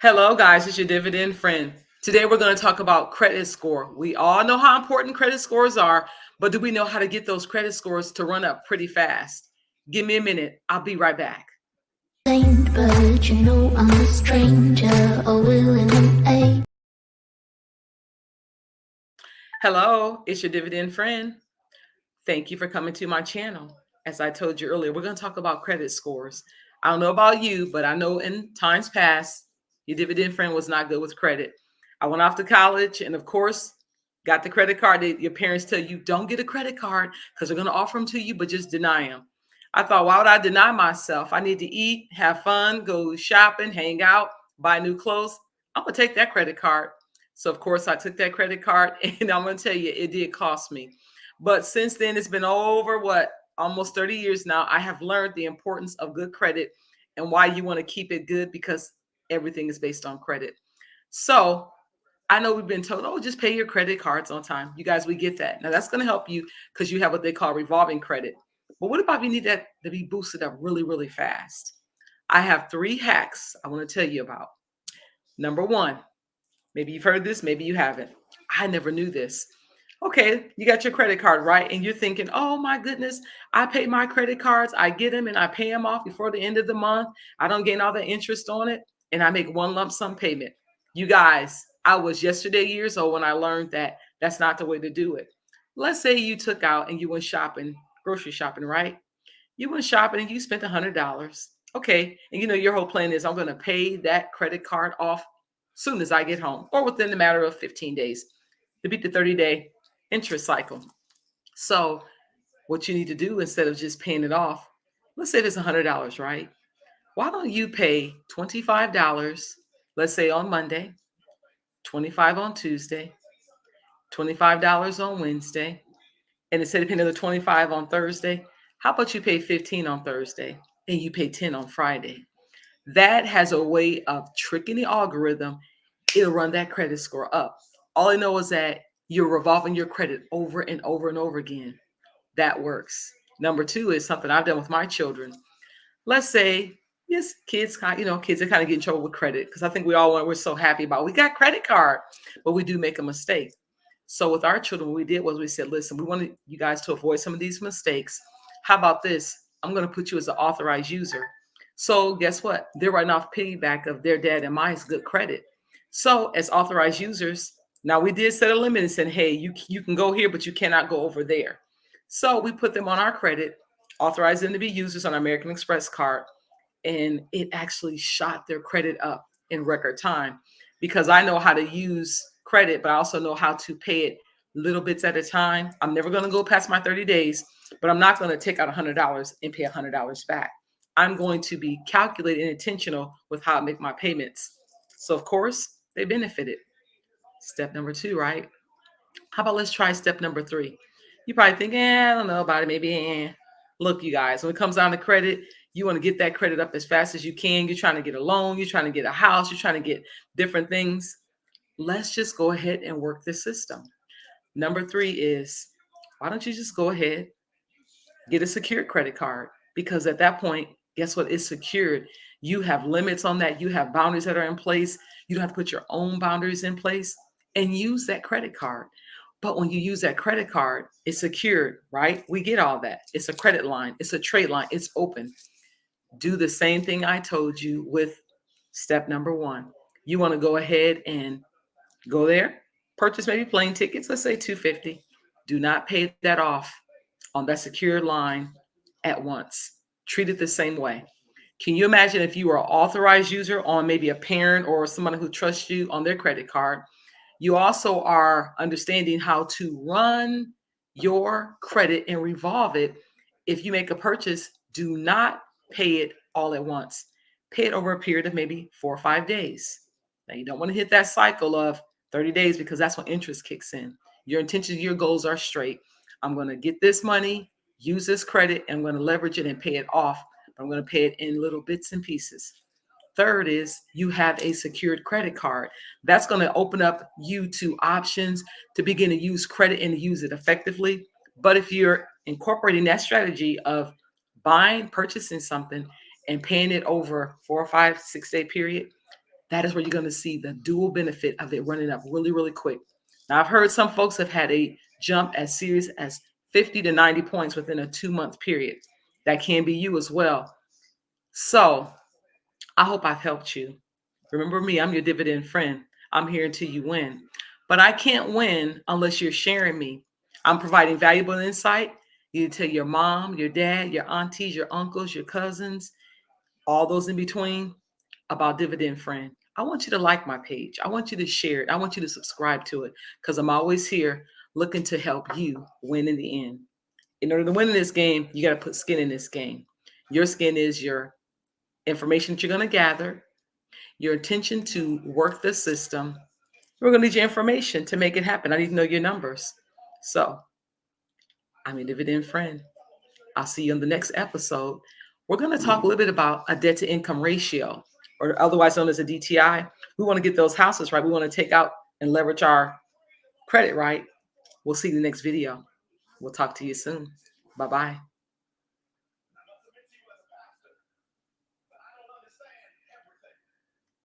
Hello, guys. It's your dividend friend. Today, we're going to talk about credit score. We all know how important credit scores are, but do we know how to get those credit scores to run up pretty fast? Give me a minute. I'll be right back. But you know I'm a stranger, a willing and Hello, it's your dividend friend. Thank you for coming to my channel. As I told you earlier, we're going to talk about credit scores. I don't know about you, but I know in times past, your dividend friend was not good with credit. I went off to college and, of course, got the credit card. Your parents tell you don't get a credit card because they're going to offer them to you, but just deny them. I thought, why would I deny myself? I need to eat, have fun, go shopping, hang out, buy new clothes. I'm going to take that credit card. So, of course, I took that credit card, and I'm going to tell you, it did cost me. But since then, it's been over almost 30 years now. I have learned the importance of good credit and why you want to keep it good because everything is based on credit. So I know we've been told, oh, just pay your credit cards on time. You guys, we get that. Now that's going to help you because you have what they call revolving credit. But what about if you need that to be boosted up really, really fast? I have 3 hacks I want to tell you about. Number one, maybe you've heard this, maybe you haven't. I never knew this. Okay, you got your credit card, right? And you're thinking, oh my goodness, I pay my credit cards, I get them and I pay them off before the end of the month. I don't gain all the interest on it, and I make one lump sum payment. You guys, I was yesterday years old when I learned that that's not the way to do it. Let's say you took out and you went shopping, grocery shopping, right? You went shopping and you spent $100. Okay, and you know your whole plan is I'm going to pay that credit card off soon as I get home or within the matter of 15 days to beat the 30-day interest cycle. So what you need to do instead of just paying it off, let's say it's $100, right? Why don't you pay $25, let's say on Monday, 25 on Tuesday, $25 on Wednesday, and instead of paying another 25 on Thursday, how about you pay 15 on Thursday and you pay 10 on Friday? That has a way of tricking the algorithm. It'll run that credit score up. All I know is that you're revolving your credit over and over and over again. That works. Number two is something I've done with my children. Let's say, yes, kids are kind of getting in trouble with credit because I think we're so happy about we got credit card, but we do make a mistake. So with our children, what we did was we said, listen, we want you guys to avoid some of these mistakes. How about this? I'm going to put you as an authorized user. So guess what? They're writing off piggyback of their dad and mine's good credit. So as authorized users, now we did set a limit and said, hey, you can go here, but you cannot go over there. So we put them on our credit, authorized them to be users on our American Express card, and it actually shot their credit up in record time because I know how to use credit, but I also know how to pay it little bits at a time. I'm never going to go past my 30 days, but I'm not going to take out $100 and pay $100 back. I'm going to be calculated and intentional with how I make my payments. So, of course, they benefited. Step number 2, right? How about let's try step number 3? You probably think, I don't know about it. Maybe, Look, you guys, when it comes down to credit, you want to get that credit up as fast as you can. You're trying to get a loan. You're trying to get a house. You're trying to get different things. Let's just go ahead and work this system. Number 3 is why don't you just go ahead, get a secured credit card? Because at that point, guess what? It's secured. You have limits on that. You have boundaries that are in place. You don't have to put your own boundaries in place and use that credit card. But when you use that credit card, it's secured, right? We get all that. It's a credit line, it's a trade line, it's open. Do the same thing I told you with step number 1. You want to go ahead and go there, purchase maybe plane tickets, let's say 250. Do not pay that off on that secured line at once. Treat it the same way. Can you imagine if you are an authorized user on maybe a parent or someone who trusts you on their credit card? You also are understanding how to run your credit and revolve it. If you make a purchase, do not pay it all at once. Pay it over a period of maybe 4 or 5 days. Now, you don't want to hit that cycle of 30 days because that's when interest kicks in. Your intentions, your goals are straight. I'm going to get this money, use this credit, and I'm going to leverage it and pay it off. But I'm going to pay it in little bits and pieces. Third is you have a secured credit card. That's going to open up you to options to begin to use credit and to use it effectively. But if you're incorporating that strategy of buying, purchasing something and paying it over 4 or 5, 6 day period, That is where you're going to see the dual benefit of it running up really, really quick. Now, I've heard some folks have had a jump as serious as 50 to 90 points within a 2 month period. That can be you as well. So I hope I've helped you. Remember me, I'm your dividend friend. I'm here until you win. But I can't win unless you're sharing me. I'm providing valuable insight. You tell your mom, your dad, your aunties, your uncles, your cousins, all those in between about Dividend Friend. I want you to like my page. I want you to share it. I want you to subscribe to it because I'm always here looking to help you win in the end. In order to win in this game, you got to put skin in this game. Your skin is your information that you're going to gather, your intention to work the system. We're going to need your information to make it happen. I need to know your numbers. So I'm your dividend friend. I'll see you on the next episode. We're going to talk a little bit about a debt to income ratio, or otherwise known as a DTI. We want to get those houses right. We want to take out and leverage our credit right. We'll see you in the next video. We'll talk to you soon. Bye bye.